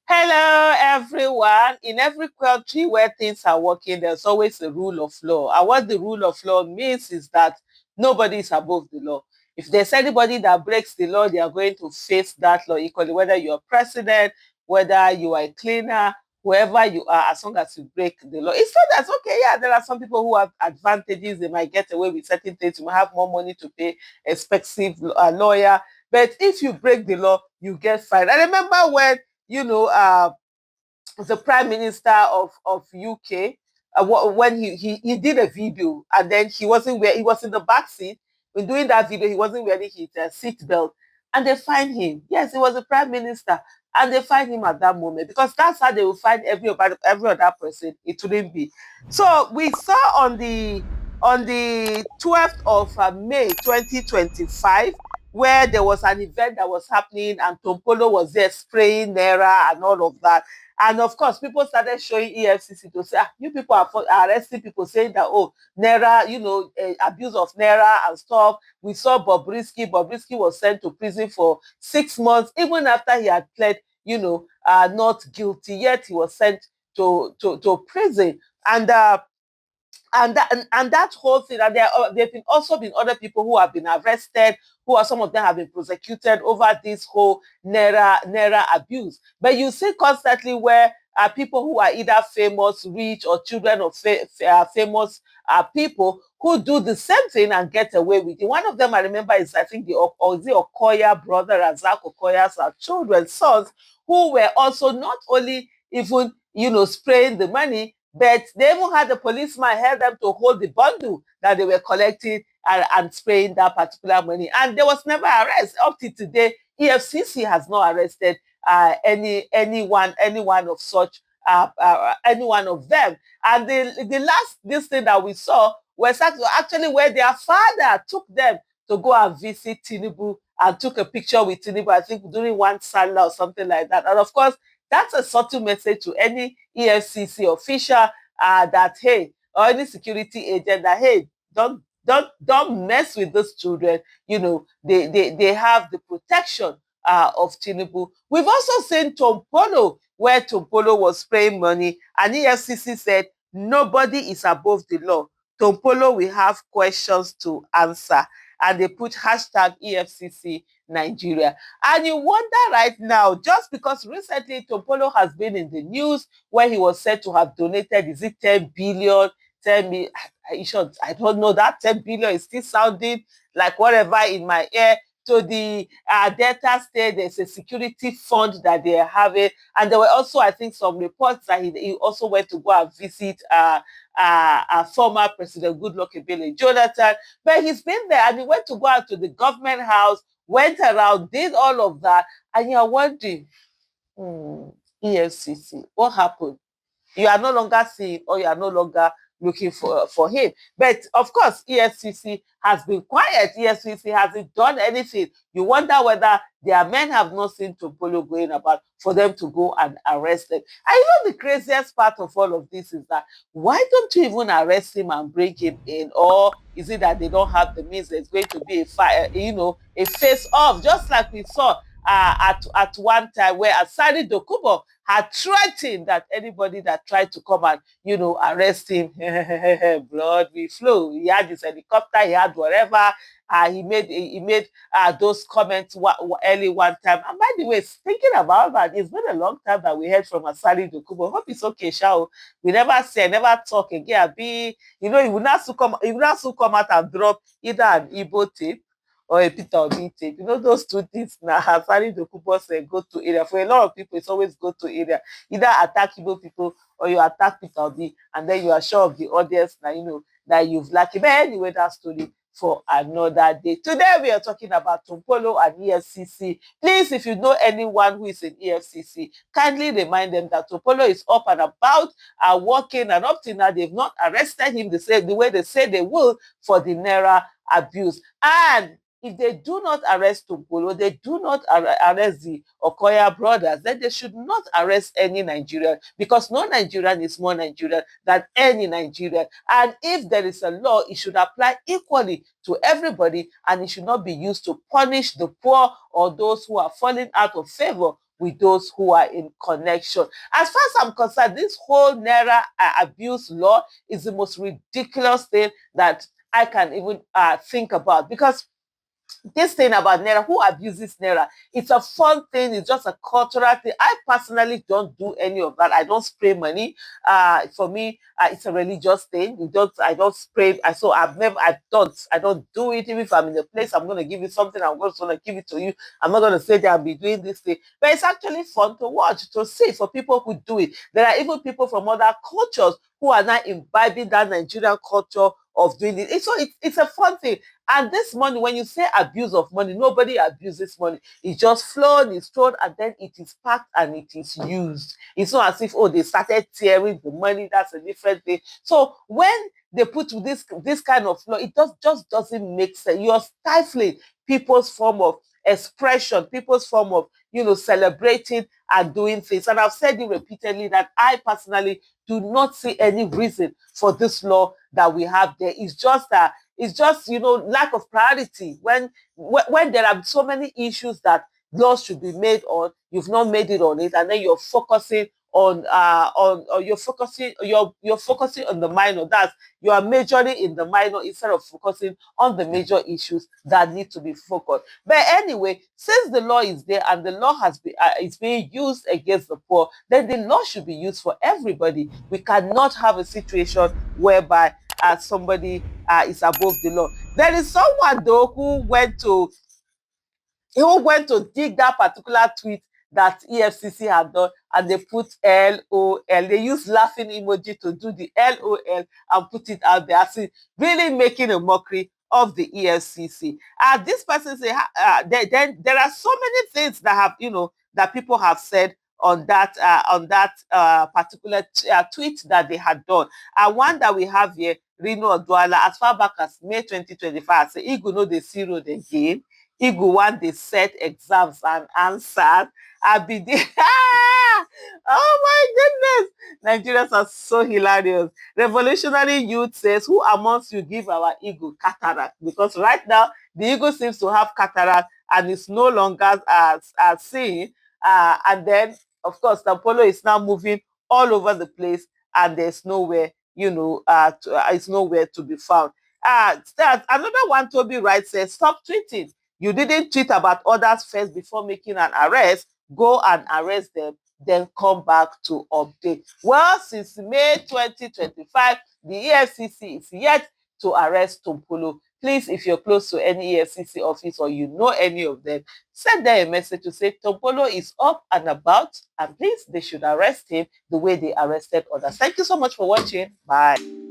Hello, everyone. In every country where things are working, there's always a rule of law. And what the rule of law means is that nobody is above the law. If there's anybody that breaks the law, they are going to face that law equally, whether you're president, whether you are a cleaner, whoever you are, as long as you break the law. It's not that's okay. Yeah, there are some people who have advantages. They might get away with certain things. You might have more money to pay expensive lawyer. But if you break the law, you get fined. I remember when the Prime Minister of UK, when he did a video and then he wasn't where he was in the back seat. When doing that video, he wasn't wearing his seat belt, and they fined him. Yes, he was the Prime Minister, and they fined him at that moment because that's how they will find every other person. It wouldn't be. So we saw on the 12th of May 2025 where there was an event that was happening and Tompolo was there spraying Naira and all of that. And of course, people started showing EFCC to say, you people are arresting people saying that, oh, Naira, abuse of Naira and stuff. We saw Bobrisky. Bobrisky was sent to prison for 6 months, even after he had pled, not guilty. Yet he was sent to prison. And that whole thing, and there have been also been other people who have been arrested, who are some of them have been prosecuted over this whole Naira abuse. But you see constantly where people who are either famous, rich, or children of famous people who do the same thing and get away with it. One of them I remember is I think the Okoya brother, Razak Okoya's children, sons, who were also not only even spraying the money, but they even had the policeman help them to hold the bundle that they were collecting and spraying that particular money. And there was never arrest. Up to today, EFCC has not arrested any one of such any one of them. And the last this thing that we saw was actually where their father took them to go and visit Tinubu and took a picture with Tinubu, I think during one Salah or something like that. And of course, that's a subtle message to any EFCC official that hey, or any security agent that hey, don't mess with those children. They have the protection of Tinubu. We've also seen Tompolo, where Tompolo was spraying money, and EFCC said nobody is above the law. Tompolo will have questions to answer, and they put hashtag EFCC Nigeria. And you wonder right now, just because recently Tompolo has been in the news where he was said to have donated, is it 10 billion? Tell me, I don't know, that 10 billion is still sounding like whatever in my ear. To the Delta State, there's a security fund that they are having. And there were also, I think, some reports that he also went to go and visit former President Goodluck Ebele Jonathan. But he's been there and he went to go out to the government house, went around, did all of that. And you're wondering, EFCC, what happened? You are no longer seeing or you are no longer looking for him. But of course, EFCC has been quiet. EFCC hasn't done anything. You wonder whether their men have not seen Tompolo going about for them to go and arrest them. And the craziest part of all of this is that why don't you even arrest him and bring him in? Or is it that they don't have the means? There's going to be a fire, a face off, just like we saw at one time where Asari Dokubo had threatened that anybody that tried to come and, arrest him, blood will flow. He had his helicopter, he had whatever. He made those comments early one time. And by the way, thinking about that, it's been a long time that we heard from Asari Dokubo. Hope it's okay, Shao. We never say, never talk again. He will not soon come out and drop either an Igbo tape or a Peter Obi tape. Those two things now Asari Dokubo say go to area. For a lot of people, it's always go to area. Either attack Igbo people or you attack Peter Obi, and then you are sure of the audience now, that you've lucky. But anyway, that story for another day. Today we are talking about Tompolo and EFCC. Please, if you know anyone who is in EFCC, kindly remind them that Tompolo is up and about, working, and up to now they've not arrested him the way they say they will for the Naira abuse. And if they do not arrest Tompolo, they do not arrest the Okoya brothers, then they should not arrest any Nigerian, because no Nigerian is more Nigerian than any Nigerian. And if there is a law, it should apply equally to everybody, and it should not be used to punish the poor or those who are falling out of favor with those who are in connection. As far as I'm concerned, this whole Naira abuse law is the most ridiculous thing that I can even think about, because this thing about Naira, who abuses Naira? It's a fun thing. It's just a cultural thing. I personally don't do any of that. I don't spray money. For me, it's a religious thing. I don't spray. I don't do it. Even if I'm in a place, I'm going to give you something. I'm just going to give it to you. I'm not going to say that I'll be doing this thing. But it's actually fun to watch, to see for people who do it. There are even people from other cultures who are now imbibing that Nigerian culture of doing it. It's a fun thing. And this money, when you say abuse of money, nobody abuses money. It's just flown, it's thrown, and then it is packed and it is used. It's not as if, oh, they started tearing the money. That's a different thing. So when they put this kind of law, it just doesn't make sense. You're stifling people's form of expression, people's form of, celebrating and doing things. And I've said it repeatedly that I personally do not see any reason for this law that we have there. It's just lack of priority. When there are so many issues that laws should be made on, you've not made it on it, and then you're focusing you're focusing on the minor. That's, you are majoring in the minor instead of focusing on the major issues that need to be focused. But anyway, since the law is there and the law is being used against the poor, then the law should be used for everybody. We cannot have a situation whereby somebody is above the law. There is someone though who went to dig that particular tweet that EFCC had done, and they put LOL. They use laughing emoji to do the LOL and put it out there, as really making a mockery of the EFCC. This person say, then there are so many things that have, that people have said on that particular tweet that they had done. One that we have here, Rino Odwala, as far back as May 2025, say, Igu no dey see road again. Igu one dey set exams and answers. I be there. Oh my goodness. Nigerians are so hilarious. Revolutionary Youth says, who amongst you give our ego cataract? Because right now, the ego seems to have cataract and it's no longer seeing. And then, of course, Tompolo is now moving all over the place and there's nowhere, it's nowhere to be found. Another one, Toby Wright says, stop tweeting. You didn't tweet about others first before making an arrest. Go and arrest them, then come back to update. Well, since May 2025, the EFCC is yet to arrest Tompolo. Please, if you're close to any EFCC office or you know any of them, send them a message to say Tompolo is up and about, and please, they should arrest him the way they arrested others. Thank you so much for watching. Bye.